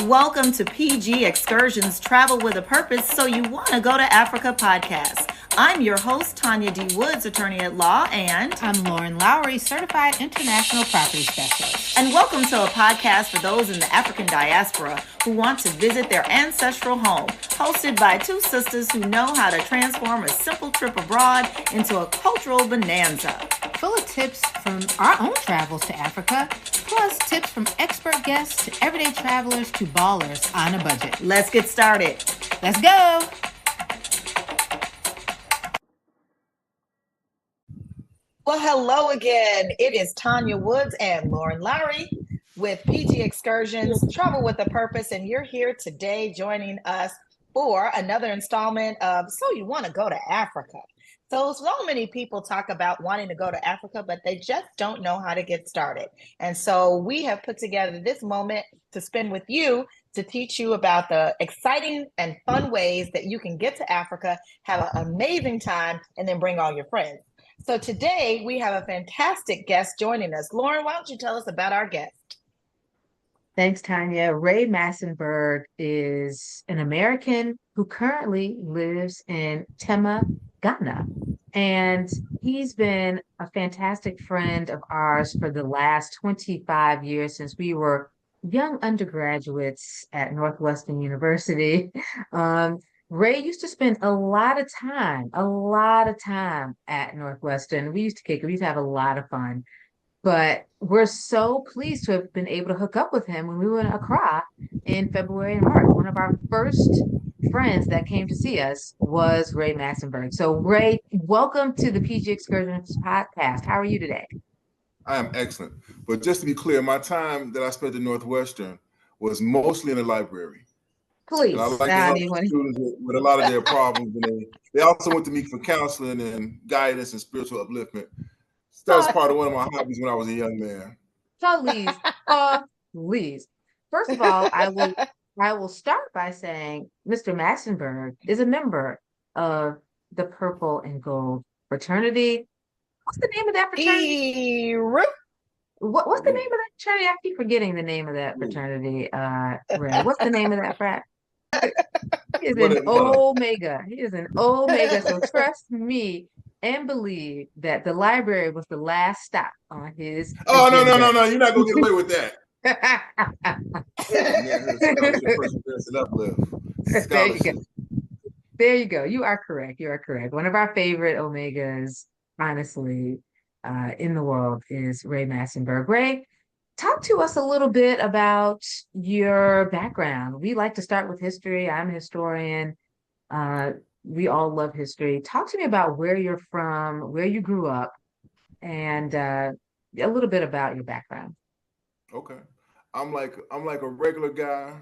Welcome to PG Excursions Travel with a Purpose, So You Want to Go to Africa podcast. I'm your host, Tanya D. Woods, attorney at law, and I'm Lauren Lowery, certified international property specialist. And welcome to a podcast for those in the African diaspora who want to visit their ancestral home, hosted by two sisters who know how to transform a simple trip abroad into a cultural bonanza. Full of tips from our own travels to Africa, plus tips from expert guests to everyday travelers to ballers on a budget. Let's get started. Let's go. Well, hello again. It is Tanya Woods and Lauren Lowery with PG Excursions, Travel with a Purpose, and you're here today joining us for another installment of So You Want to Go to Africa. So many people talk about wanting to go to Africa, but they just don't know how to get started. And so we have put together this moment to spend with you to teach you about the exciting and fun ways that you can get to Africa, have an amazing time, and then bring all your friends. So today we have a fantastic guest joining us. Lauren, why don't you tell us about our guest? Thanks, Tanya. Ray Massenberg is an American who currently lives in Tema, Ghana. And he's been a fantastic friend of ours for the last 25 years since we were young undergraduates at Northwestern University. Ray used to spend a lot of time at Northwestern. We used to have a lot of fun. But we're so pleased to have been able to hook up with him when we were in Accra in February and March. One of our first friends that came to see us was Ray Massenberg. So Ray, welcome to the PG Excursions podcast. How are you today? I am excellent. But just to be clear, my time that I spent at Northwestern was mostly in the library. Please. And I like to help students with a lot of their problems. And they also went to me for counseling and guidance and spiritual upliftment. That was part of one of my hobbies when I was a young man. Please. First of all, I will start by saying Mr. Massenberg is a member of the Purple and Gold fraternity. What's the name of that fraternity? What's the name of that fraternity? I keep forgetting the name of that fraternity. Ray, what's the name of that frat? He is an Omega. He is an Omega. So trust me and believe that the library was the last stop on his. Oh, agenda. No. You're not going to get away with that. There you go. You are correct. One of our favorite Omegas, honestly, in the world is Ray Massenberg. Ray, talk to us a little bit about your background. We like to start with history. I'm a historian. We all love history. Talk to me about where you're from, where you grew up, and a little bit about your background. Okay. I'm like a regular guy,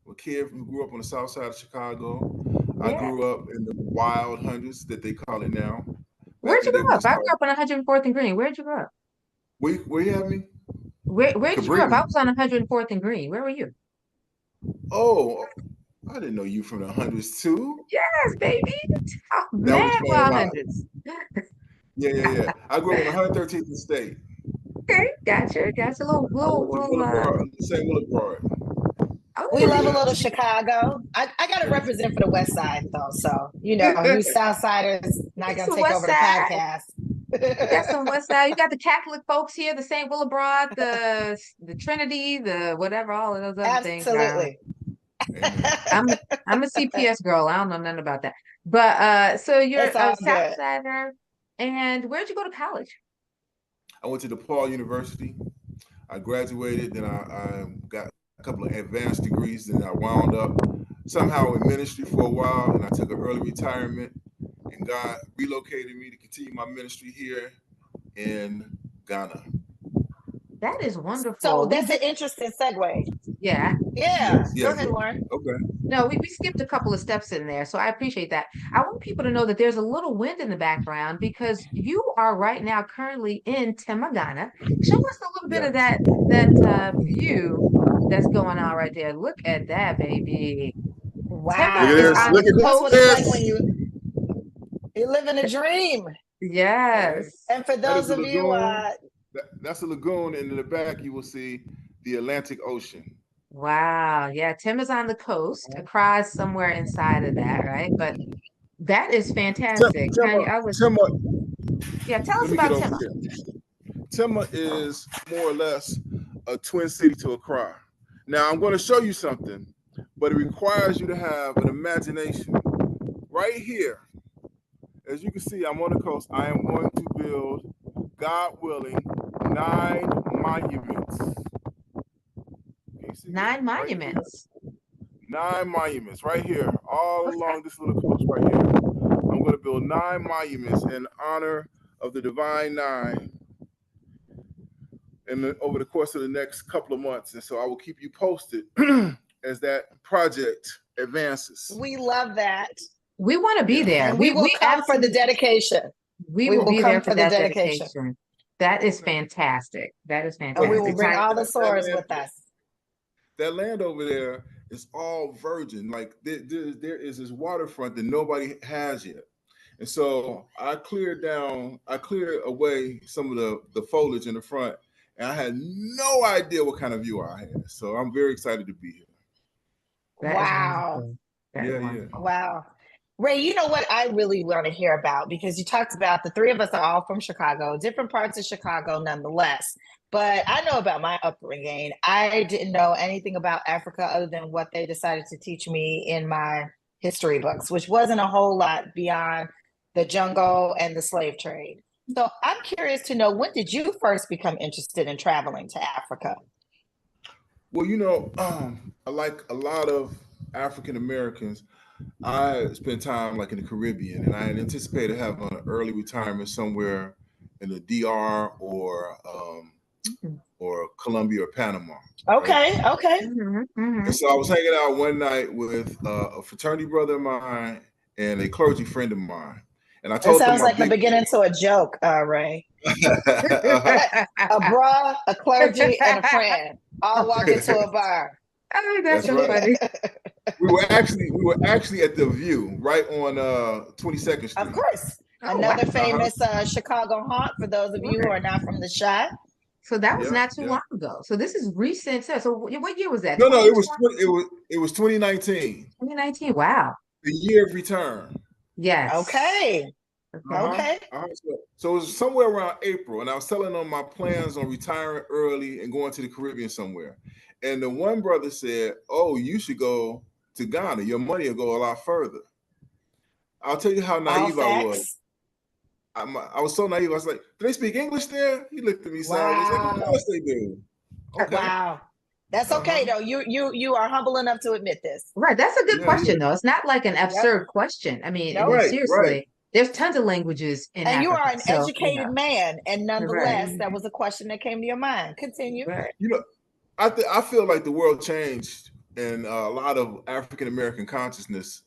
a kid who grew up on the south side of Chicago. Yeah. I grew up in the wild hundreds that they call it now. Where'd you grow up? I grew up on 104th and Green. Where'd you grow up? Where you have me? Where'd you grow up? I was on 104th and Green. Where were you? Oh, I didn't know you from the hundreds too. Yes, baby. Oh, man, hundreds. Yeah. I grew up on 113th and State. Okay, gotcha. Little St. Boulevard. We love a little Chicago. I got to represent for the West Side, though. So, you South Siders not going to take over the podcast. You got some West Side. You got the Catholic folks here, the St. Boulevard, the Trinity, the whatever, all of those other things. Absolutely. I'm a CPS girl. I don't know nothing about that. But so you're a South Sider. And where'd you go to college? I went to DePaul University. I graduated, then I got a couple of advanced degrees, and I wound up somehow in ministry for a while, and I took an early retirement, and God relocated me to continue my ministry here in Ghana. That is wonderful. So that's an interesting segue. Yeah. Yes. Go ahead, Lauren. Okay. No, we skipped a couple of steps in there, so I appreciate that. I want people to know that there's a little wind in the background because you are right now currently in Tema, Ghana. Show us a little bit of that view that's going on right there. Look at that, baby. Wow. Look at that's what it's like when you live in a dream. Yes. And for those of you that's a lagoon, and in the back you will see the Atlantic Ocean. Wow. Yeah, Tim is on the coast. Accra is somewhere inside of that, right? But that is fantastic. Tanya, yeah, tell us let me get about over Tim. here. Tema is more or less a twin city to Accra. Now, I'm going to show you something, but it requires you to have an imagination. Right here, as you can see, I'm on the coast. I am going to build, God willing, 9 monuments. Can you see 9 it? Right here. monuments. 9 monuments right here, all Okay. along this little coast right here. I'm going to build 9 monuments in honor of the Divine Nine over the course of the next couple of months. And so I will keep you posted as that project advances. We love that. We want to be there. And we will come for the dedication. We We will will be come there for for the that dedication. dedication. That is fantastic. That is And we will fantastic. bring Tanya, all the swords with us. That land over there is all virgin. Like there is this waterfront that nobody has yet. And so I cleared away some of the foliage in the front, and I had no idea what kind of view I had. So I'm very excited to be here. that is wonderful. That is wonderful. Wow. Ray, you know what I really want to hear about, because you talked about the three of us are all from Chicago, different parts of Chicago nonetheless. But I know about my upbringing. I didn't know anything about Africa other than what they decided to teach me in my history books, which wasn't a whole lot beyond the jungle and the slave trade. So I'm curious to know, when did you first become interested in traveling to Africa? Well, like a lot of African Americans, I spent time like in the Caribbean, and I had anticipated having an early retirement somewhere in the DR or Colombia or Panama. Okay, right? okay. And so I was hanging out one night with a fraternity brother of mine and a clergy friend of mine, and I told It them sounds like the beginning to a joke, Ray. A bra, a clergy, and a friend all walk into a bar. Oh, that's so funny. We were actually at the View, right on 22nd Street. Of course. Another famous Chicago haunt for those of you who are not from the Chi. So that was not too long ago. So this is recent. So what year was that? No, it was 2019. 2019. Wow. The year of return. Yes. Okay. Okay. So it was somewhere around April, and I was telling them my plans on retiring early and going to the Caribbean somewhere. And the one brother said, "Oh, you should go to Ghana. Your money will go a lot further." I'll tell you how naive I was. I was so naive. I was like, "Do they speak English there?" He looked at me sideways. He's like, "Of course they do." Okay. Wow. That's okay though. You are humble enough to admit this. Right. That's a good question though. It's not like an absurd question. I mean, seriously, there's tons of languages in Africa. And you are an educated man, and nonetheless, that was a question that came to your mind. Continue. Right. I feel like the world changed in a lot of African American consciousness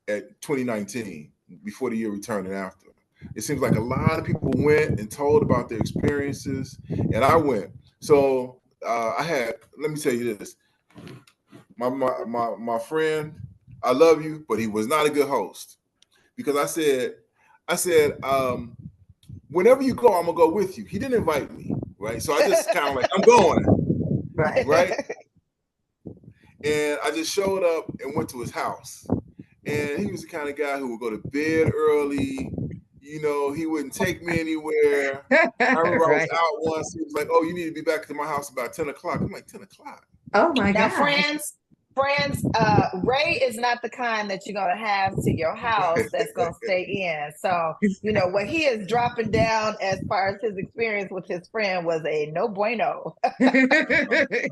at 2019, before the year return and after. It seems like a lot of people went and told about their experiences, and I went. So let me tell you this. My friend, I love you, but he was not a good host, because I said, whenever you go, I'm gonna go with you. He didn't invite me, right? So I just kind of like, I'm going, right? And I just showed up and went to his house. And he was the kind of guy who would go to bed early. He wouldn't take me anywhere. I remember I was out once. He was like, "Oh, you need to be back to my house about 10 o'clock." I'm like, 10 o'clock? Oh my God. Now, friends, Ray is not the kind that you're going to have to your house that's going to stay in. So, what he is dropping down as far as his experience with his friend was a no bueno. Exactly.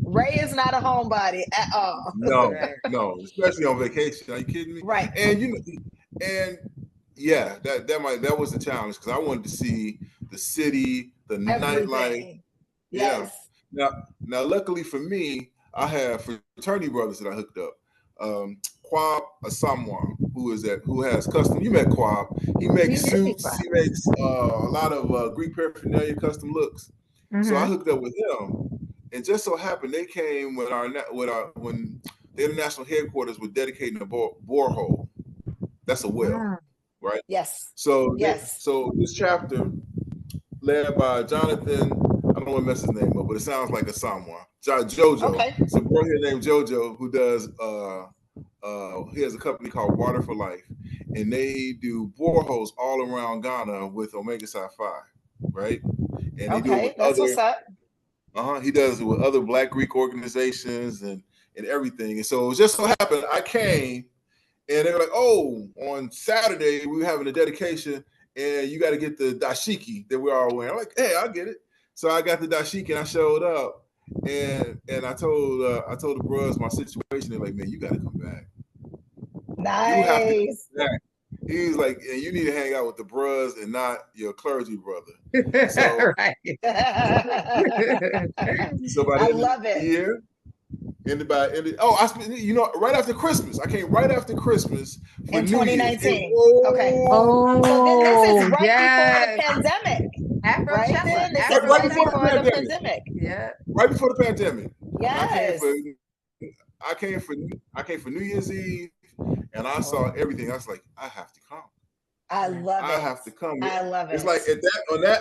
Ray is not a homebody at all. No, especially on vacation. Are you kidding me? Right. And yeah, that was the challenge, because I wanted to see the city, the nightlife. Yes. Yeah. Now, luckily for me, I have fraternity brothers that I hooked up. Kwab Asamoah, who has custom. You met Kwab. He makes suits. He makes a lot of Greek paraphernalia, custom looks. So I hooked up with him, and just so happened they came when the international headquarters were dedicating a borehole. That's a well, right? Yes. So this chapter, led by Jonathan I don't want to mess his name up, but it sounds like a Samoa. Jojo. Okay. It's a boy here named Jojo who does. He has a company called Water for Life, and they do boreholes all around Ghana with Omega Psi 5, right? And they do it Okay, with that's what's other. up. He does it with other Black Greek organizations and everything. And so it just so happened I came, and they were like, "Oh, on Saturday we were having a dedication, and you got to get the dashiki that we're all wearing." I'm like, "Hey, I'll get it." So I got the dashiki and I showed up, and I told the bros my situation. They're like, "Man, you got to come back. You have to come Nice. back." He's like, "Yeah, you need to hang out with the bros and not your clergy brother." So, Right. so by I the end of love the it. year, right after Christmas. I came right after Christmas for In New Year's. 2019. Okay. So then this is Oh, right before the yes. pandemic, right? Afrochella. Then this is right right before Afrochella. the before the pandemic. pandemic. Yeah. Right before the pandemic. And Yes. I came for New Year's Eve, and I saw everything. I was like, I have to come. I love I it. have to come. I love It's it. like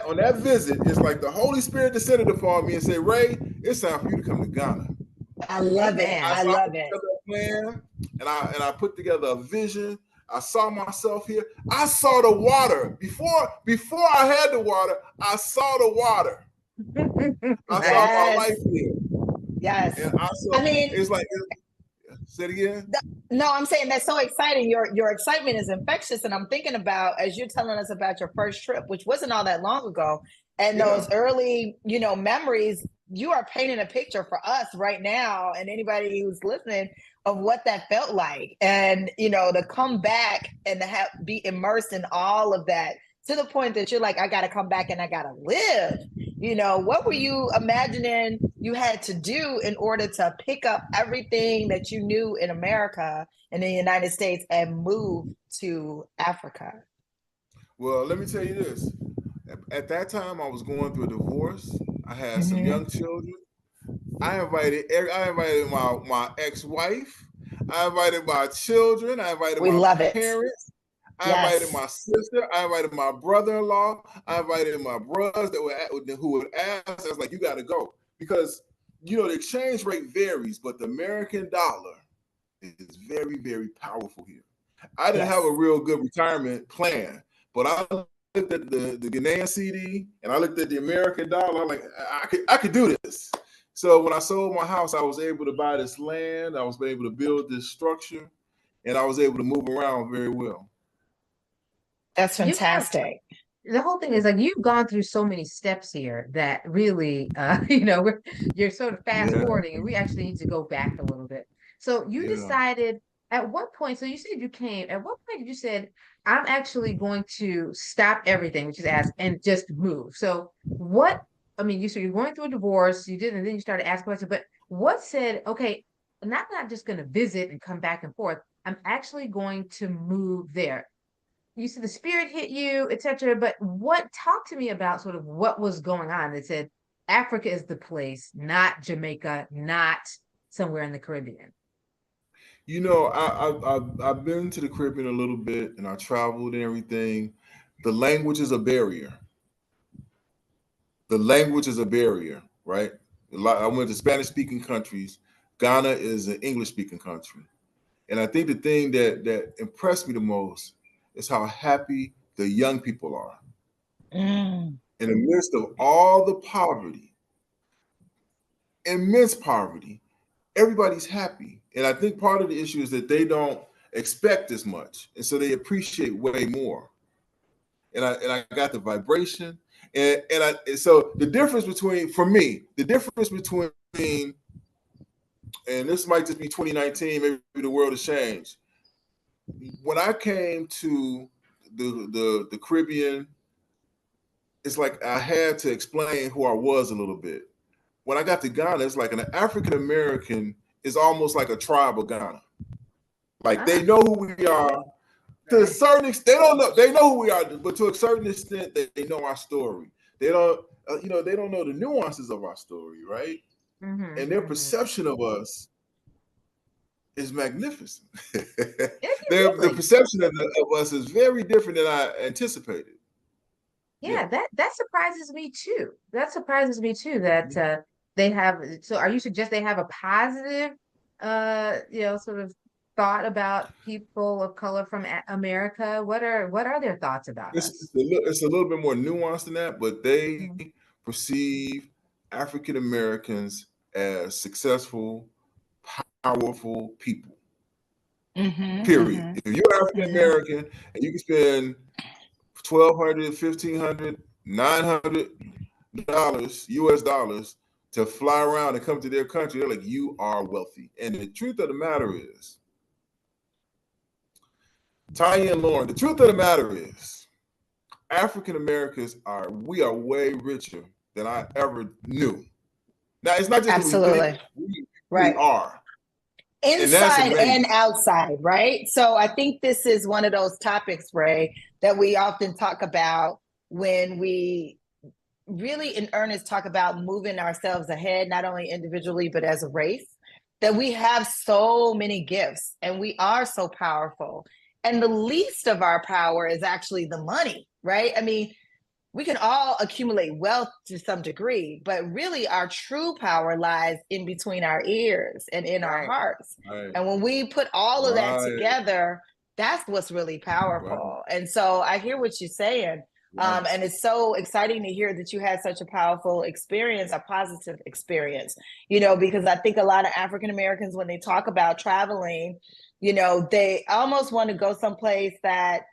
on that visit, it's like the Holy Spirit descended upon me and said, "Ray, it's time for you to come to Ghana." I love it. Amen. I So love put it. together a plan, and I put together a vision. I saw myself here. I saw the water before I had the water. I saw the water. I saw my Yes. life here, Yes. and I saw. I mean, It's like, say it again. no, I'm saying that's so exciting. Your excitement is infectious, and I'm thinking about as you're telling us about your first trip, which wasn't all that long ago, and Yeah. those early, memories. You are painting a picture for us right now, and anybody who's listening of what that felt like, and to come back and to be immersed in all of that to the point that you're like, I got to come back and I got to live. What were you imagining you had to do in order to pick up everything that you knew in America and in the United States and move to Africa? Well, let me tell you this. At that time, I was going through a divorce. I had some young children. I invited my ex-wife. I invited my children. I invited We my love it. parents. I Yes. invited my sister. I invited my brother-in-law. I invited my brothers who would ask. I was like, "You got to go," because the exchange rate varies, but the American dollar is very, very powerful here. I didn't have a real good retirement plan, but I looked at the Ghanaian CD and I looked at the American dollar. I'm like, I could do this. So when I sold my house, I was able to buy this land. I was able to build this structure, and I was able to move around very well. That's fantastic. The whole thing is like you've gone through so many steps here that really, you're sort of fast forwarding, and we actually need to go back a little bit. So you decided at what point? So you said you came. At what point did you said I'm actually going to stop everything, which is ask, and just move? So what? I mean, you said you're going through a divorce. You did, and then you started asking questions. But what said? Okay, not just going to visit and come back and forth. I'm actually going to move there. You said the spirit hit you, etc. But talk to me about sort of what was going on. It said Africa is the place, not Jamaica, not somewhere in the Caribbean. I've been to the Caribbean a little bit, and I traveled and everything. The language is a barrier. Right? I went to Spanish-speaking countries. Ghana is an English-speaking country. And I think the thing that impressed me the most is how happy the young people are. In the midst of all the poverty, immense poverty, everybody's happy. And I think part of the issue is that they don't expect as much. And so they appreciate way more. And I got the vibration. And so the difference between, for me, and this might just be 2019, maybe the world has changed. When I came to the Caribbean, it's like I had to explain who I was a little bit. When I got to Ghana, it's like an African American is almost like a tribe of Ghana. Like they know who we are. To a certain extent, they know who we are, but to a certain extent, they know our story. They don't, they don't know the nuances of our story, right? Mm-hmm, and their perception of us is magnificent. The perception of us is very different than I anticipated. Yeah, that surprises me too. That surprises me too that they have. So are you suggest they have a positive, sort of thought about people of color from America? What are their thoughts about us? It's a little bit more nuanced than that, but they Mhm. perceive African Americans as successful, powerful people. Period. If you're African American and you can spend $1,200, $1,500, $900 US dollars to fly around and come to their country, they're like, you are wealthy. And the truth of the matter is, Tanya and Lauren, the truth of the matter is, African Americans are way richer than I ever knew. Now it's not just that we Absolutely. think, we Right. are. And that's Inside amazing. and outside, right? So I think this is one of those topics, Ray, that we often talk about when we really in earnest talk about moving ourselves ahead, not only individually, but as a race, that we have so many gifts and we are so powerful. And the least of our power is actually the money, right? I mean, we can all accumulate wealth to some degree, but really our true power lies in between our ears and in our hearts. Right. And when we put all of that Right. together, that's what's really powerful. Right. And so I hear what you're saying. Right. And it's so exciting to hear that you had such a powerful experience, a positive experience, because I think a lot of African Americans, when they talk about traveling, they almost want to go someplace that,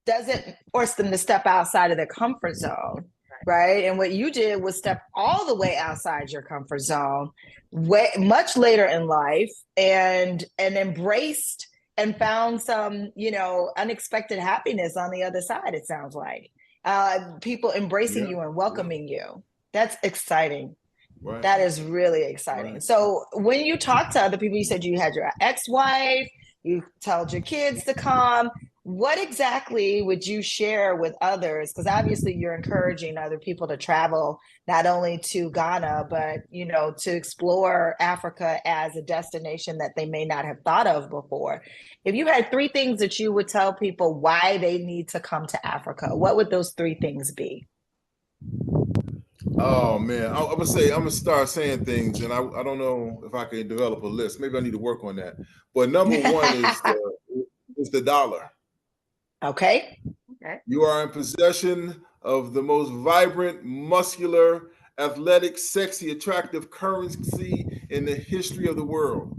doesn't force them to step outside of their comfort zone, right? And what you did was step all the way outside your comfort zone, much later in life, and embraced and found some, unexpected happiness on the other side. It sounds like people embracing you and welcoming you. That's exciting. Right. That is really exciting. Right. So when you talk to other people, you said you had your ex-wife, you told your kids to come. What exactly would you share with others? Because obviously you're encouraging other people to travel, not only to Ghana, but, to explore Africa as a destination that they may not have thought of before. If you had 3 things that you would tell people why they need to come to Africa, what would those 3 things be? Oh man, I'm gonna start saying things, and I don't know if I can develop a list. Maybe I need to work on that. But number one is the dollar. Okay. You are in possession of the most vibrant, muscular, athletic, sexy, attractive currency in the history of the world.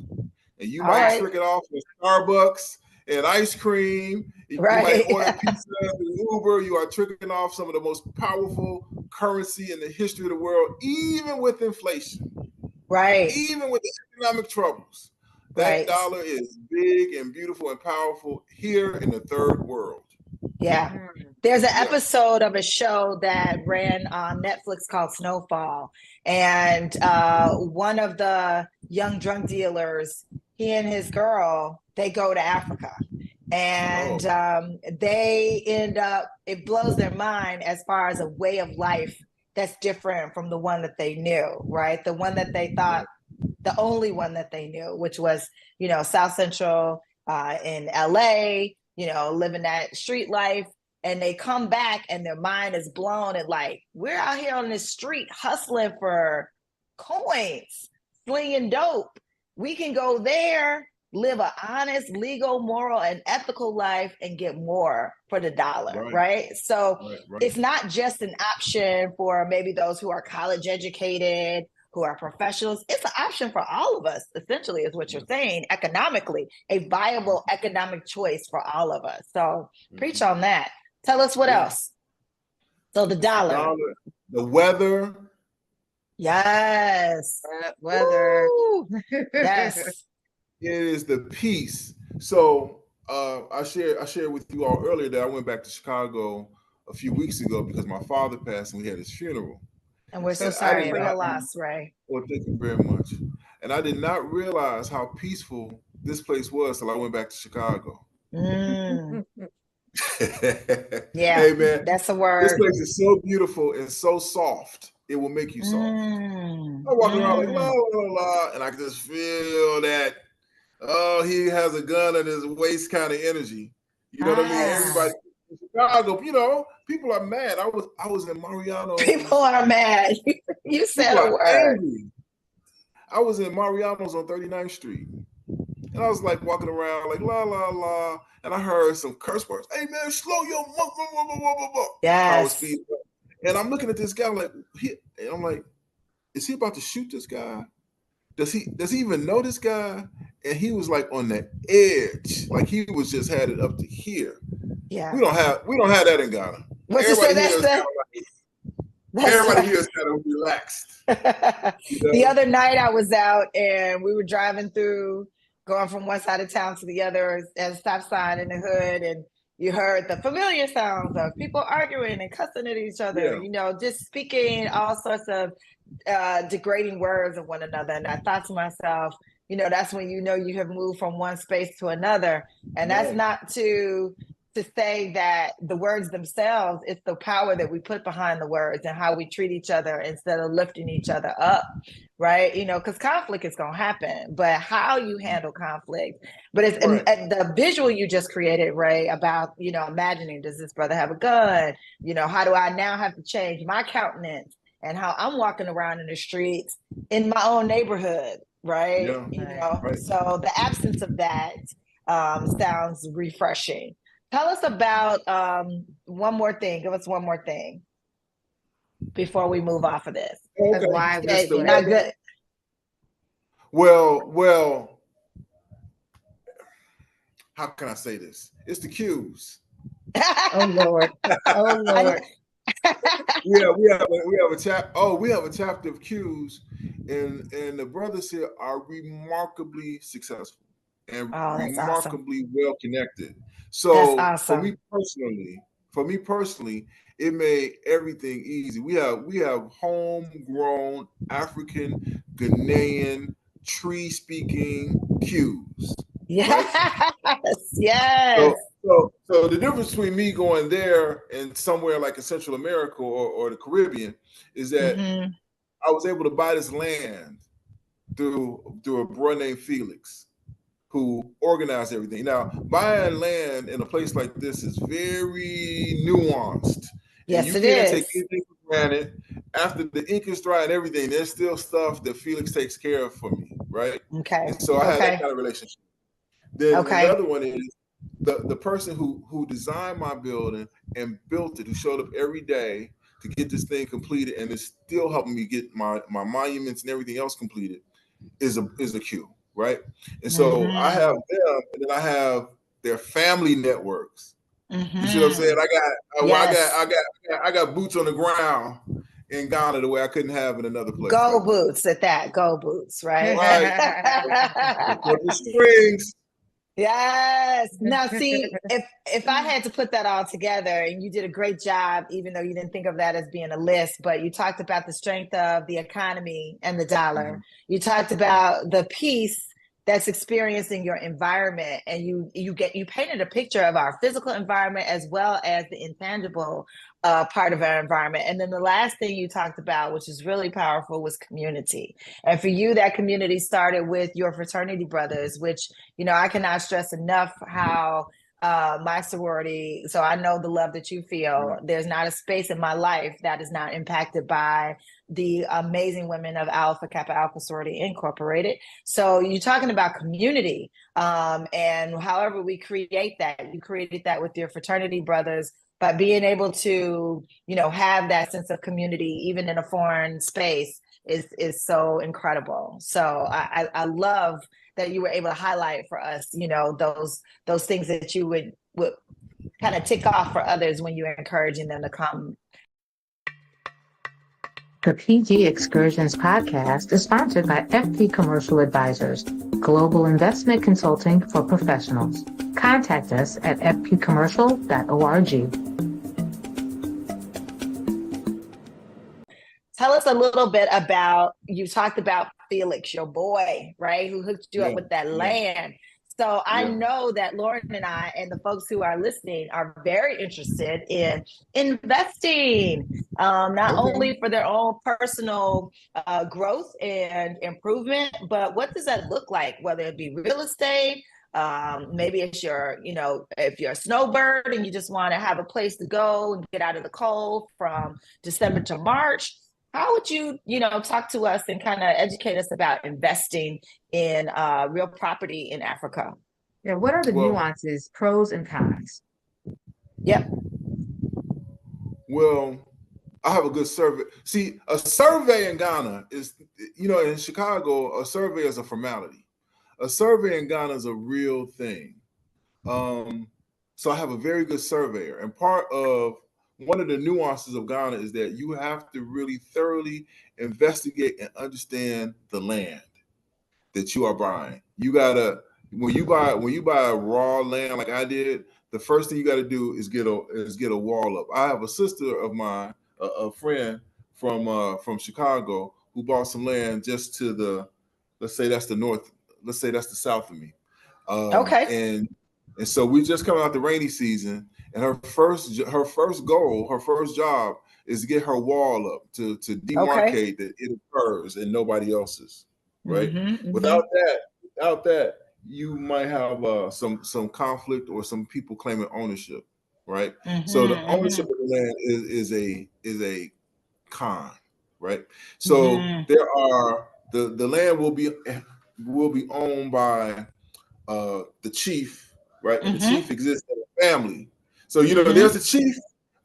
And you might trick it off with Starbucks and ice cream. You might order pizza and Uber. You are tricking off some of the most powerful currency in the history of the world, even with inflation. Right. Even with the economic troubles. That dollar is big and beautiful and powerful here in the third world. Yeah. There's an episode of a show that ran on Netflix called Snowfall. And one of the young drug dealers, he and his girl, they go to Africa. And they end up, it blows their mind as far as a way of life that's different from the one that they knew, right? The one that they thought, the only one that they knew, which was, South Central in LA, living that street life. And they come back and their mind is blown and like, we're out here on this street hustling for coins, slinging dope. We can go there, live an honest, legal, moral, and ethical life and get more for the dollar, right? So it's not just an option for maybe those who are college educated, who are professionals. It's an option for all of us, essentially, is what you're saying, economically, a viable economic choice for all of us. So preach on that. Tell us what else. So the dollar. The weather. Yes. Weather. Yes. It is the peace. So I shared with you all earlier that I went back to Chicago a few weeks ago because my father passed and we had his funeral. And we're so sorry for your loss, Ray. Well, thank you very much. And I did not realize how peaceful this place was till I went back to Chicago. Yeah, hey man, that's a word. This place is so beautiful and so soft. It will make you soft. I'm walking around like la la la, and I can just feel that. Oh, he has a gun at his waist kind of energy. You know what I mean? Everybody Chicago, you know, people are mad. I was in Mariano's. People are mad. You said a word. Angry. I was in Mariano's on 39th Street. And I was like walking around like la la la. And I heard some curse words. Hey man, slow your power Yes. speed. And I'm looking at this guy like, and I'm like, is he about to shoot this guy? Does he even know this guy? And he was like on the edge, like he was just had it up to here. Yeah. We don't have that in Ghana. What you say? Everybody here is kind of relaxed. You know? The other night I was out and we were driving through, going from one side of town to the other at a stop sign in the hood, and you heard the familiar sounds of people arguing and cussing at each other, you know, just speaking all sorts of degrading words of one another. And I thought to myself, you know, that's when you know you have moved from one space to another. And that's not to say that the words themselves, it's the power that we put behind the words and how we treat each other instead of lifting each other up, right? You know, because conflict is going to happen, but how you handle conflict. But it's the visual you just created, Ray, about, you know, imagining, does this brother have a gun? You know, how do I now have to change my countenance and how I'm walking around in the streets in my own neighborhood, right? Yeah. You know, so the absence of that sounds refreshing. Tell us about one more thing. Give us one more thing before we move off of this. Okay. Why not good. Well, how can I say this? It's the cues. Oh Lord. Oh Lord. We have a chapter of cues, and the brothers here are remarkably successful and remarkably well connected. So for me personally, it made everything easy. We have homegrown African Ghanaian tree speaking cues. Yes, right? Yes. So the difference between me going there and somewhere like in Central America or the Caribbean is that I was able to buy this land through a bro named Felix, who organized everything. Now, buying land in a place like this is very nuanced. Yes, and you can't take anything for granted. After the ink is dry and everything, there's still stuff that Felix takes care of for me, right? Okay. And so I had that kind of relationship. Then another one is the person who designed my building and built it, who showed up every day to get this thing completed and is still helping me get my monuments and everything else completed is a cue. Right. And so I have them, and then I have their family networks. You see what I'm saying? I got boots on the ground in Ghana the way I couldn't have in another place. Go boots at that. Go boots, right? The strings. Yes. Now, see, if I had to put that all together, and you did a great job, even though you didn't think of that as being a list, but you talked about the strength of the economy and the dollar. You talked about the peace that's experiencing your environment, and you painted a picture of our physical environment as well as the intangible part of our environment. And then the last thing you talked about, which is really powerful, was community. And for you, that community started with your fraternity brothers, which, you know, I cannot stress enough how my sorority, so I know the love that you feel. There's not a space in my life that is not impacted by the amazing women of Alpha Kappa Alpha Sorority Incorporated. So you're talking about community, and however we create that, you created that with your fraternity brothers, but being able to, you know, have that sense of community, even in a foreign space, is so incredible. So I love that you were able to highlight for us, you know, those things that you would kind of tick off for others when you're encouraging them to come. The PG Excursions podcast is sponsored by FP Commercial Advisors, global investment consulting for professionals. Contact us at fpcommercial.org. Tell us a little bit about, you talked about Felix, your boy, right, who hooked you up with that land. So I know that Lauren and I and the folks who are listening are very interested in investing, not only for their own personal growth and improvement, but what does that look like, whether it be real estate, Maybe it's your, if you're a snowbird and you just want to have a place to go and get out of the cold from December to March. How would you, talk to us and kind of educate us about investing in real property in Africa? Yeah, what are the Well, nuances, pros and cons? Yep. well, I have a good survey. See, a survey in Ghana is, in Chicago, a survey is a formality. A survey in Ghana is a real thing. So I have a very good surveyor. And part of one of the nuances of Ghana is that you have to really thoroughly investigate and understand the land that you are buying. You gotta when you buy a raw land like I did, the first thing you got to do is get a wall up. I have a sister of mine, a friend from Chicago, who bought some land just to the, let's say that's the north, let's say that's the south of me, Okay. and so we just coming out the rainy season, and her first goal, her first job is to get her wall up to demarcate that it occurs and nobody else's, right? Without that, you might have some conflict or some people claiming ownership, right? So the ownership of the land is a con, right? So there are the land will be owned by the chief, right? And the chief exists in a family. So there's a chief,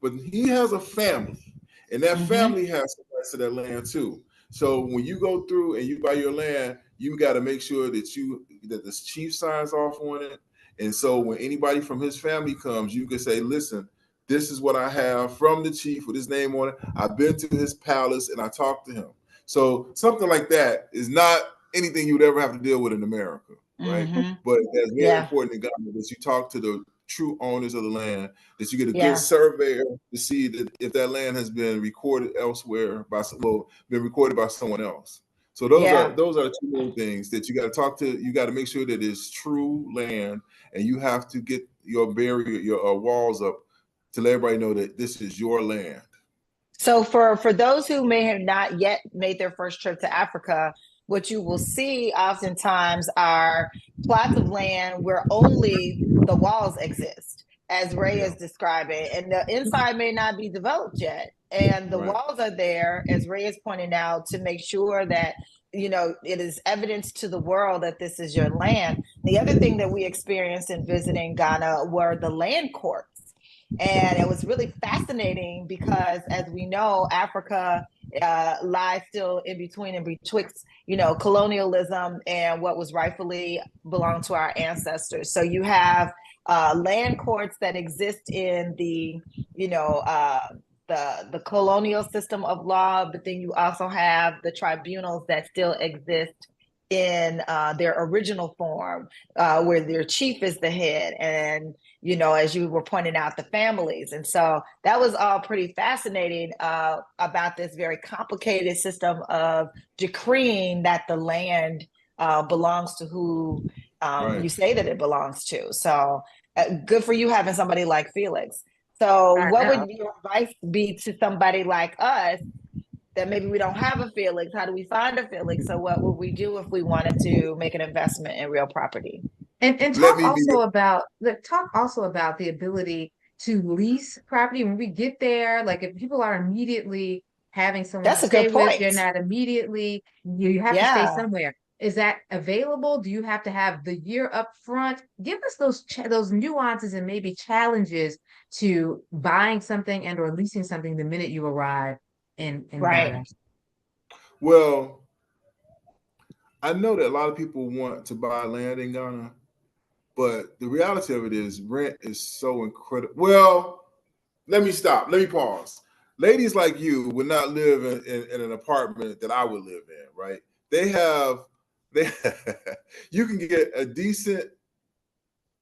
but he has a family, and that family has some rights to that land too. So when you go through and you buy your land, you got to make sure that this chief signs off on it. And so when anybody from his family comes, you can say, listen, this is what I have from the chief with his name on it. I've been to his palace and I talked to him. So something like that is not anything you would ever have to deal with in America, right? But that's very important in Ghana that you talk to the true owners of the land, that you get a good surveyor to see that if that land has been recorded elsewhere been recorded by someone else. So those are the two main things that you got to talk to. You got to make sure that it's true land, and you have to get your barrier, your walls up to let everybody know that this is your land. So for those who may have not yet made their first trip to Africa, what you will see oftentimes are plots of land where only the walls exist, as Ray is describing, and the inside may not be developed yet. And the walls are there, as Ray is pointing out, to make sure that it is evidence to the world that this is your land. The other thing that we experienced in visiting Ghana were the land courts. And it was really fascinating because, as we know, Africa lies still in between and betwixt, colonialism and what was rightfully belonged to our ancestors. So you have land courts that exist in the colonial system of law, but then you also have the tribunals that still exist in their original form, where their chief is the head, and as you were pointing out, the families. And so that was all pretty fascinating about this very complicated system of decreeing that the land belongs to who you say that it belongs to. So good for you having somebody like Felix. So what would your advice be to somebody like us that maybe we don't have a Felix? How do we find a Felix? So what would we do if we wanted to make an investment in real property? And talk also about the ability to lease property when we get there. Like if people are immediately having someone to stay with, you're not immediately, you have to stay somewhere. Is that available? Do you have to have the year up front? Give us those nuances and maybe challenges to buying something and or leasing something the minute you arrive in Ghana. Well, I know that a lot of people want to buy land in Ghana, but the reality of it is rent is so incredible. Well, let me stop. Let me pause. Ladies like you would not live in an apartment that I would live in, right? You can get a decent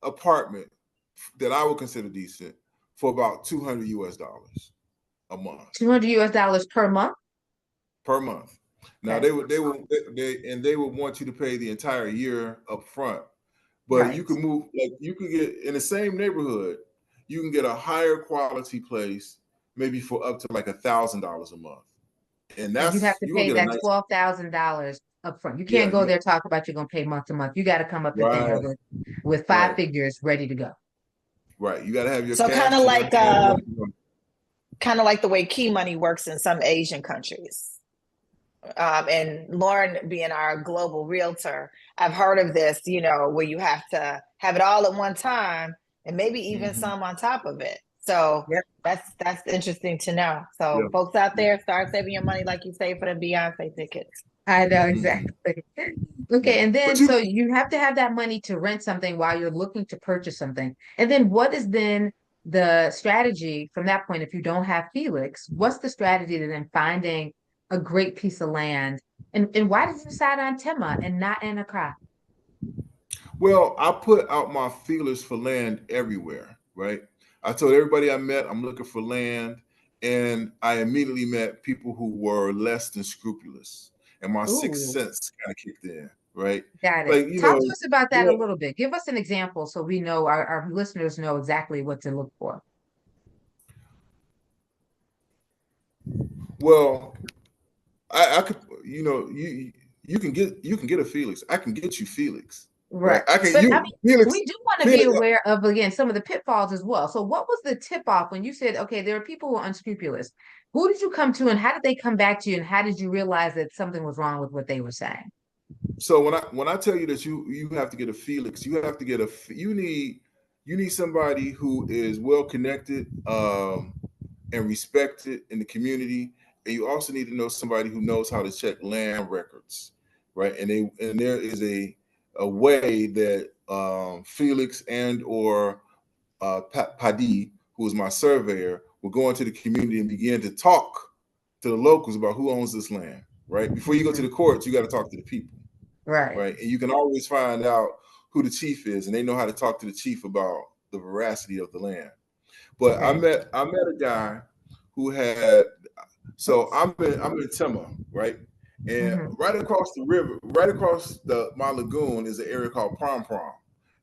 apartment that I would consider decent for about $200 US a month. $200 US per month? Per month. Now they would want you to pay the entire year up front. But you can move, like you can get in the same neighborhood, you can get a higher quality place, maybe for up to like $1,000 a month. And that's you have to pay that $12,000 up front. You can't go there talk about you're going to pay month to month. You got to come up in there with 5 figures ready to go. Right. You got to have your so cash. kind of like the way key money works in some Asian countries. And Lauren being our global realtor, I've heard of this, you know, where you have to have it all at one time and maybe even some on top of it. So that's interesting to know. So folks out there, start saving your money like you say for the Beyonce tickets. I know, exactly. Okay, and then so you have to have that money to rent something while you're looking to purchase something. And then what is then the strategy from that point if you don't have Felix? What's the strategy to then finding a great piece of land? And why did you decide on Tema and not in Accra? Well, I put out my feelers for land everywhere, right? I told everybody I met I'm looking for land, and I immediately met people who were less than scrupulous, and my sixth sense kind of kicked in, right? Got it. Like, talk to us about that a little bit. Give us an example so we know our listeners know exactly what to look for. Well, I could, you know, you can get a Felix. I can get you Felix. Right. I can. Felix, we do want to be aware of, again, some of the pitfalls as well. So what was the tip off when you said, okay, there are people who are unscrupulous? Who did you come to and how did they come back to you? And how did you realize that something was wrong with what they were saying? So when I tell you that you have to get a Felix, you have to get you need somebody who is well connected and respected in the community. And you also need to know somebody who knows how to check land records, right? And there is a way that Felix and or Padi, who is my surveyor, will go into the community and begin to talk to the locals about who owns this land, right? Before you go to the courts, you got to talk to the people, right? And you can always find out who the chief is, and they know how to talk to the chief about the veracity of the land. But I met a guy who had. So I'm in Tema, right? And right across the river, right across my lagoon is an area called Prom Prom.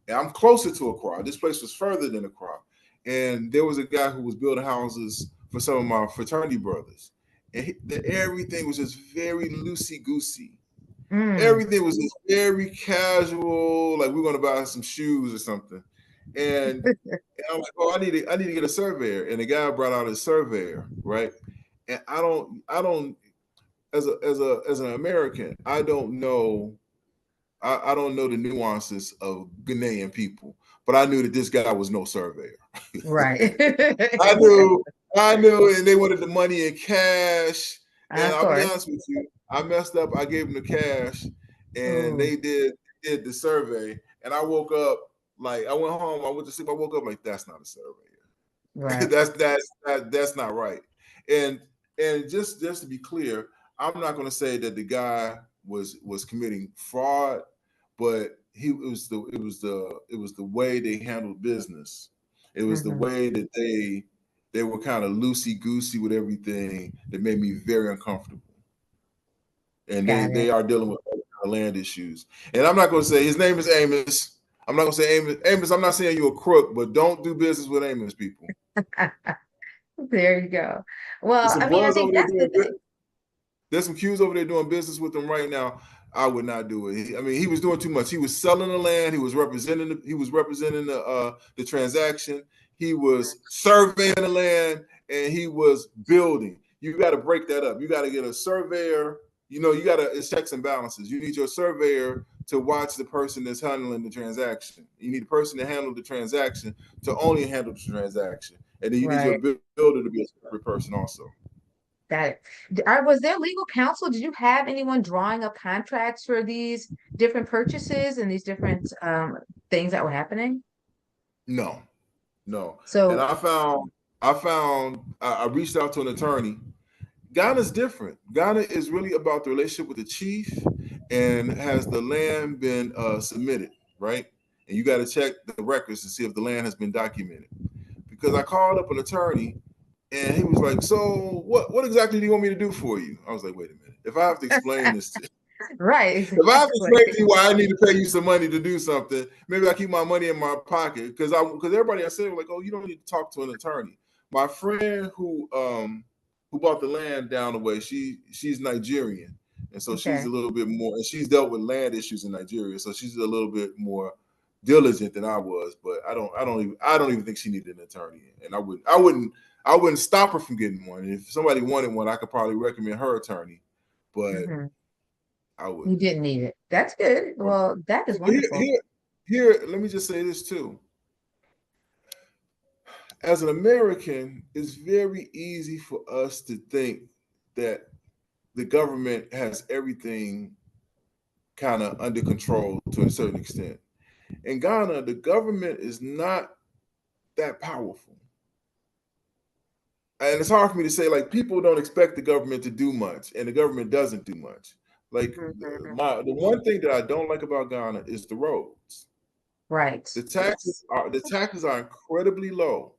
And I'm closer to Accra. This place was further than Accra. And there was a guy who was building houses for some of my fraternity brothers. And everything was just very loosey-goosey. Everything was just very casual, like we're going to buy some shoes or something. And I'm like, oh, I need to get a surveyor. And the guy brought out a surveyor, right? And I don't as an American, I don't know the nuances of Ghanaian people, but I knew that this guy was no surveyor. Right. I knew, and they wanted the money in cash. And I'll be honest with you, I messed up. I gave them the cash, and they did the survey. And I woke up like I went home. I went to sleep. I woke up like that's not a surveyor. Right. that's not right. And just to be clear, I'm not going to say that the guy was committing fraud, but it was the way they handled business. It was the way that they were kind of loosey goosey with everything that made me very uncomfortable. And they are dealing with land issues. And I'm not going to say his name is Amos. I'm not going to say Amos. Amos, I'm not saying you're a crook, but don't do business with Amos, people. There you go. Well, I mean, I think that's the thing. There's some Qs over there doing business with them right now. I would not do it. He was doing too much. He was selling the land. He was representing the transaction. He was surveying the land, and he was building. You got to break that up. You got to get a surveyor. It's checks and balances. You need your surveyor to watch the person that's handling the transaction. You need the person to handle the transaction to only handle the transaction. And then you need your builder to be a separate person also. Got it. Was there legal counsel? Did you have anyone drawing up contracts for these different purchases and these different things that were happening? No. So, and I reached out to an attorney. Ghana's different. Ghana is really about the relationship with the chief, and has the land been submitted, right? And you got to check the records to see if the land has been documented. Because I called up an attorney, and he was like, "So what exactly do you want me to do for you?" I was like, "Wait a minute. If I have to explain this to you, right? If I have to explain to you why I need to pay you some money to do something, maybe I keep my money in my pocket." Because everybody I said was like, "Oh, you don't need to talk to an attorney." My friend who bought the land down the way, she's Nigerian, And so she's Okay. a little bit more, and she's dealt with land issues in Nigeria, so she's a little bit more diligent than I was. But I don't even think she needed an attorney, and I wouldn't stop her from getting one. And if somebody wanted one, I could probably recommend her attorney, but Hmm. I You wouldn't. didn't need it. That's good. Well, that is Here, wonderful. here, here, let me just say this too. As an American, it's very easy for us to think that the government has everything kind of under control to a certain extent. In Ghana, the government is not that powerful. And it's hard for me to say, like, people don't expect the government to do much, and the government doesn't do much. Like, Mhm. the one thing that I don't like about Ghana is the roads. Right. The taxes are incredibly low.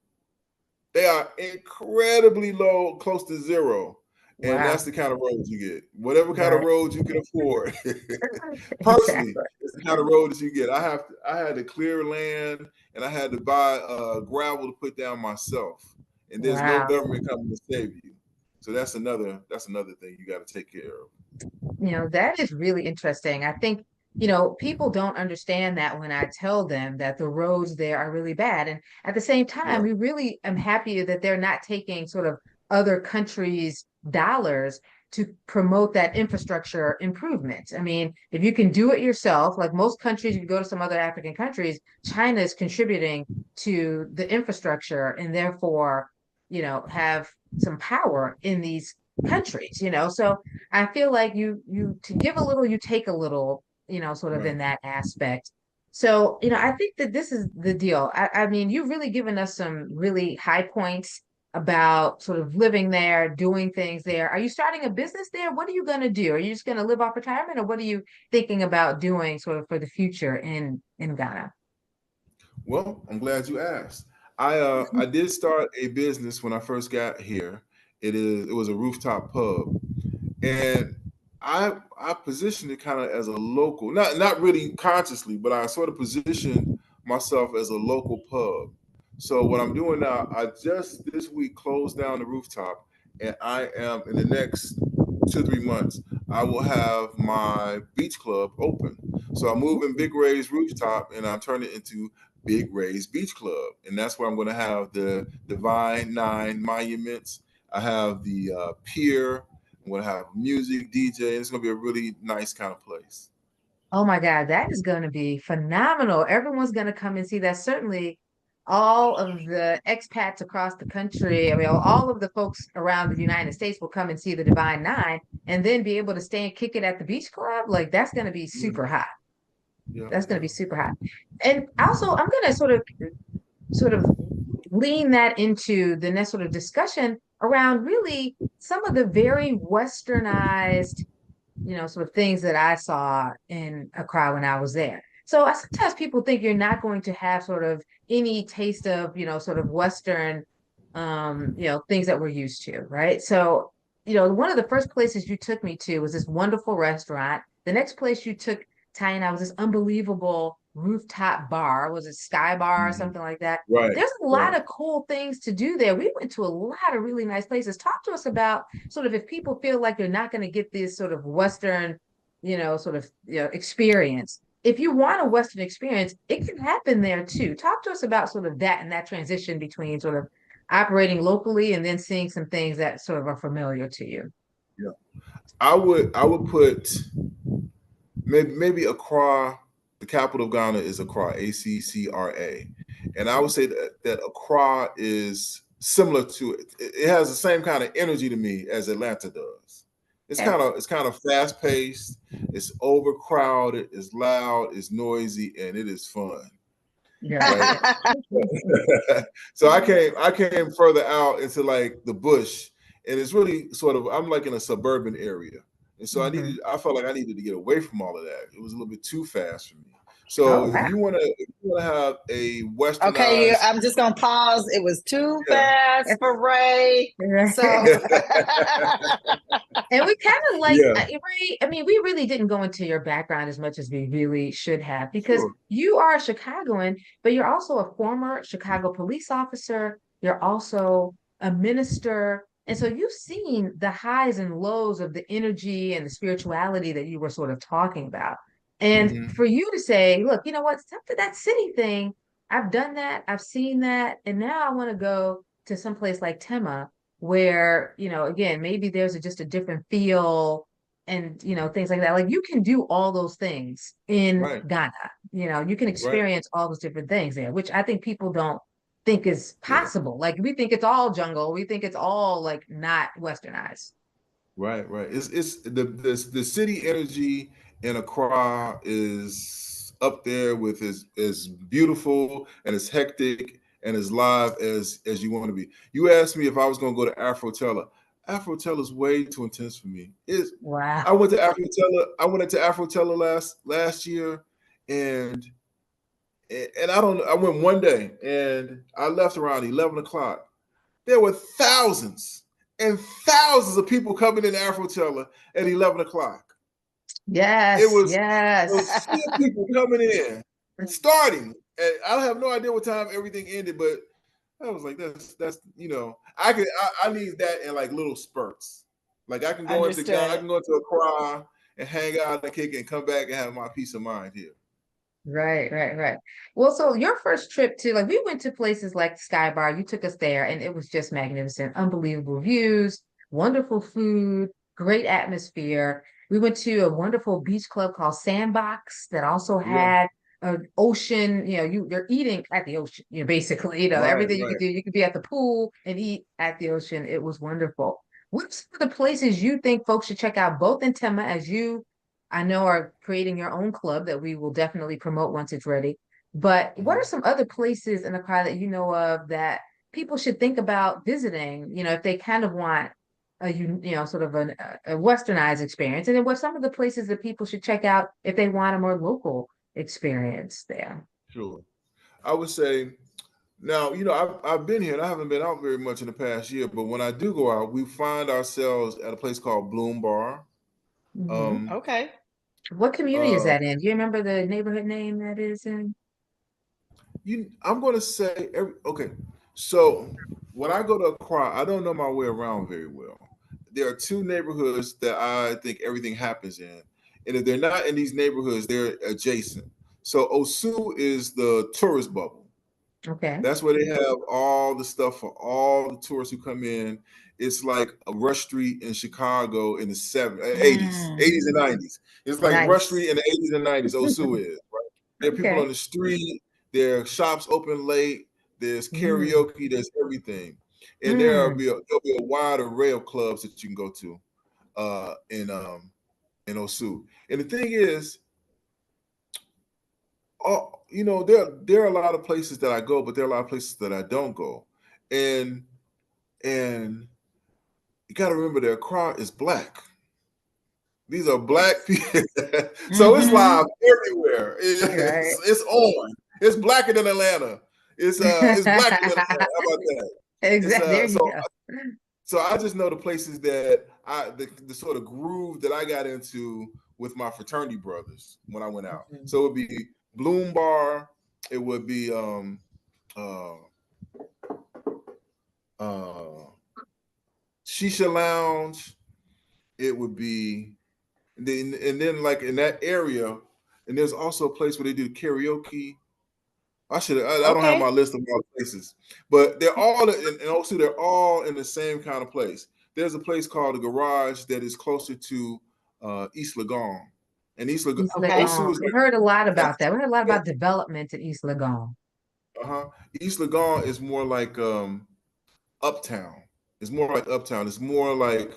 They are incredibly low, close to zero. And Wow. that's the kind of roads you get. Whatever kind of Right. roads you can afford. Personally, Exactly. it's the kind of road that you get. I had to clear land and I had to buy gravel to put down myself. And there's no Wow. government coming to save you. So that's another thing you got to take care of. That is really interesting. I think, people don't understand that when I tell them that the roads there are really bad. And at the same time, Yeah. we really am happy that they're not taking sort of other countries' dollars to promote that infrastructure improvement. I mean, if you can do it yourself, like most countries, if you go to some other African countries, China is contributing to the infrastructure and therefore, have some power in these countries. So I feel like you to give a little, you take a little, sort of Right. in that aspect. So, I think that this is the deal. I mean, you've really given us some really high points about sort of living there, doing things there. Are you starting a business there? What are you going to do? Are you just going to live off retirement, or what are you thinking about doing sort of for the future in Ghana? Well, I'm glad you asked. I did start a business when I first got here. It was a rooftop pub, and I positioned it kind of as a local, not really consciously, but I sort of positioned myself as a local pub. So what I'm doing now, I just this week closed down the rooftop, and I am in the next 2 3 months, I will have my beach club open. So I'm moving Big Ray's rooftop, and I'm turning it into Big Ray's Beach Club, and that's where I'm going to have the Divine Nine monuments. I have the pier. I'm going to have music, DJ. It's going to be a really nice kind of place. Oh my God, that is going to be phenomenal. Everyone's going to come and see that. Certainly, all of the expats across the country, I mean, all of the folks around the United States will come and see the Divine Nine and then be able to stay and kick it at the beach club. Like, that's going to be Yeah, super hot. yeah, That's going to yeah. be super hot. And also, I'm going to sort of lean that into the next sort of discussion around really some of the very westernized sort of things that I saw in Accra when I was there. So sometimes people think you're not going to have sort of any taste of, sort of Western, things that we're used to, right? So, one of the first places you took me to was this wonderful restaurant. The next place you took Ty and I was this unbelievable rooftop bar. Was it Sky Bar or Mhm. something like that? Right, There's a lot right. of cool things to do there. We went to a lot of really nice places. Talk to us about sort of if people feel like you're not going to get this sort of Western, sort of experience. If you want a Western experience, it can happen there too. Talk to us about sort of that and that transition between sort of operating locally and then seeing some things that sort of are familiar to you. Yeah. I would put maybe Accra. The capital of Ghana is Accra, ACCRA, and I would say that Accra is similar to it. It has the same kind of energy to me as Atlanta does. Okay. It's kind of fast paced. It's overcrowded. It's loud. It's noisy, and it is fun. Yeah. Right. So I came further out into like the bush, and it's really sort of I'm like in a suburban area, and so Hmm. I felt like I needed to get away from all of that. It was a little bit too fast for me. Oh, So wow. if you want to have a Okay, westernized, I'm just gonna pause. It was too yeah, fast for Ray. So And we kind of like, yeah, I mean, we really didn't go into your background as much as we really should have because sure, you are a Chicagoan, but you're also a former Chicago police officer. You're also a minister. And so you've seen the highs and lows of the energy and the spirituality that you were sort of talking about. And Hmm. for you to say, look, you know what, after that city thing, I've done that, I've seen that, and now I want to go to some place like Tema, where, again, maybe there's just a different feel and, things like that. Like you can do all those things in Right, Ghana. You can right. experience all those different things there, which I think people don't think is Yeah. possible. Like we think it's all jungle. We think it's all like not westernized. Right, right. It's the city energy in Accra is up there with as beautiful and as hectic and as live as you want to be. You asked me if I was going to go to Afrotella. Afrotella is way too intense for me. It's Wow. I went to Afrotella. I went into Afrotella last year, and I don't. I went one day, and I left around 11 o'clock. There were thousands and thousands of people coming in Afrotella at 11 o'clock. It Yes, was a yes. sea of people coming in, starting. And I have no idea what time everything ended, but I was like, that's I need that in like little spurts. Like I Understood. can go into Accra and hang out and kick and come back and have my peace of mind here. Right, right, right. Well, so your first trip to like we went to places like Sky Bar, you took us there and it was just magnificent, unbelievable views, wonderful food, great atmosphere. We went to a wonderful beach club called Sandbox that also Yeah, had an ocean, you're eating at the ocean, basically, right, everything you could right. do. You could be at the pool and eat at the ocean. It was wonderful. What's some of the places you think folks should check out, both in Tema as you I know are creating your own club that we will definitely promote once it's ready. But what are Mhm. some other places in Accra that you know of that people should think about visiting, if they kind of want sort of a westernized experience? And then what some of the places that people should check out if they want a more local experience there? Sure. I would say now, I've been here and I haven't been out very much in the past year, but when I do go out, we find ourselves at a place called Bloom Bar. Hmm. Um, Okay. What community is uh, that in? Do you remember the neighborhood name that is in? I'm going to say, okay, so when I go to Accra, I don't know my way around very well. There are two neighborhoods that I think everything happens in. And if they're not in these neighborhoods, they're adjacent. So Osu is the tourist bubble. Okay. That's where they have all the stuff for all the tourists who come in. It's like a Rush Street in Chicago in the 80s, Mm, 80s and 90s. It's like Rush Street Nice. in the 80s and 90s. Osu is, right? There are people on Okay. the street. There are shops open late. There's Mm. karaoke. There's everything. And Mm. there'll be a wide array of clubs that you can go to uh, in um, in Osu. And the thing is, there are a lot of places that I go, but there are a lot of places that I don't go. And and you got to remember their crowd is black. These are black people, so it's mm-hmm. live everywhere. Right. It's on. It's blacker than Atlanta. It's blacker than Atlanta. How about that? It's Exactly. There you go. so I just know the places that the sort of groove that I got into with my fraternity brothers when I went out. Mhm. So it would be Bloom Bar. It would be uh, uh, Shisha Lounge. It would be and then like in that area, and there's also a place where they do karaoke. I don't have my Okay. list of all the places, but they're all and also they're all in the same kind of place. There's a place called the Garage that is closer to East Lagon, and East Okay. Osu Legon. is We heard a lot about that. We heard a lot like about development in East Legon. uh-huh. East Lagon is more like uptown. It's more like uptown. It's more like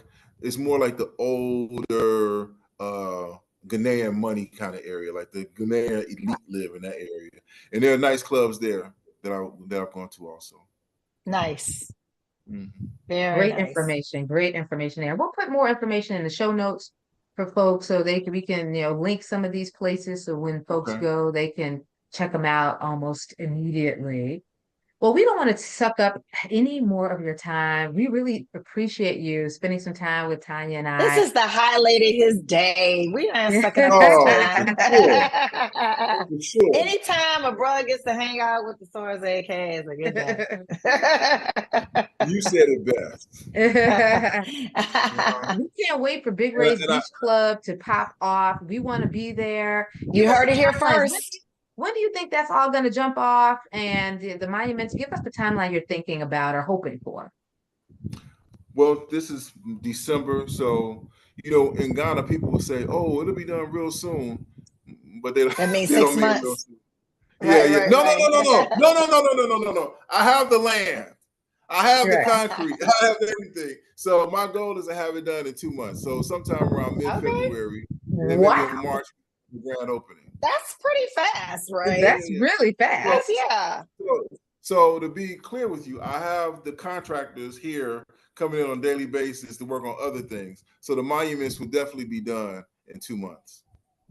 the older Ghanaian money kind of area, like the Ghanaian elite live in that area. And there are nice clubs there that I've gone to also. Nice. Mhm. Very Great nice. information. Great information there. We'll put more information in the show notes for folks so we can, link some of these places so when folks Okay. go, they can check them out almost immediately. Well, we don't want to suck up any more of your time. We really appreciate you spending some time with Tanya and This I. is the highlight of his day. We aren't sucking up his Oh, time. for sure. Anytime a bro gets to hang out with the Soares AK is a good day. You said it best. We can't wait for Big Ray's Beach Club to pop off. We want to be there. You heard it here first. When do you think that's all going to jump off? And the monuments, give us the timeline you're thinking about or hoping for. Well, this is December. So, in Ghana, people will say, oh, it'll be done real soon. But that means they 6 don't months. Mean real soon. Right, yeah. Right, no, right. no. I have the land. I have the concrete. I have everything. So my goal is to have it done in 2 months. So sometime around mid-February, and maybe in March, the grand opening. That's pretty fast, right? That's really fast. Yeah. So to be clear with you, I have the contractors here coming in on a daily basis to work on other things. So the monuments will definitely be done in 2 months.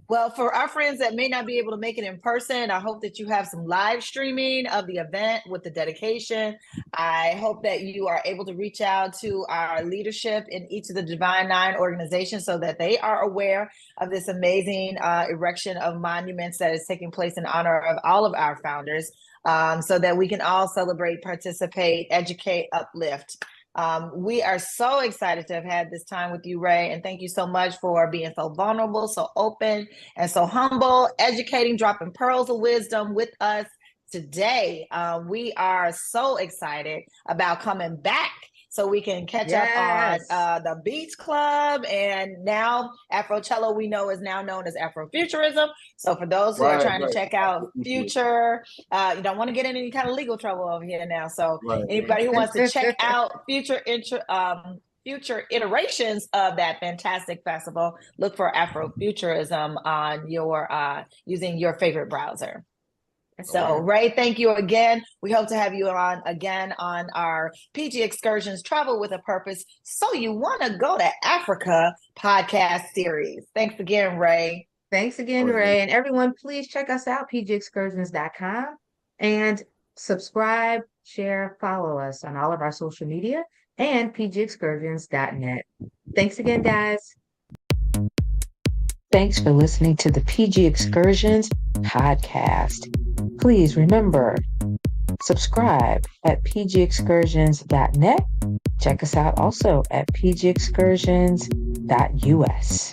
Well, for our friends that may not be able to make it in person, I hope that you have some live streaming of the event with the dedication. I hope that you are able to reach out to our leadership in each of the Divine Nine organizations so that they are aware of this amazing erection of monuments that is taking place in honor of all of our founders, so that we can all celebrate, participate, educate, uplift. We are so excited to have had this time with you, Ray, and thank you so much for being so vulnerable, so open, and so humble, educating, dropping pearls of wisdom with us today. We are so excited about coming back so we can catch up on the Beach Club, and now Afrocello we know is now known as Afrofuturism. So for those who are trying to check out Future, you don't want to get in any kind of legal trouble over here now. So anybody who wants to check out future iterations of that fantastic festival, look for Afrofuturism on your using your favorite browser. So, Ray, thank you again. We hope to have you on again on our PG Excursions Travel with a Purpose. So You Want to Go to Africa podcast series. Thanks again, Ray. Thanks again, Ray. And everyone, please check us out, pgexcursions.com, and subscribe, share, follow us on all of our social media and pgexcursions.net. Thanks again, guys. Thanks for listening to the PG Excursions podcast. Please remember, subscribe at pgexcursions.net. Check us out also at pgexcursions.us.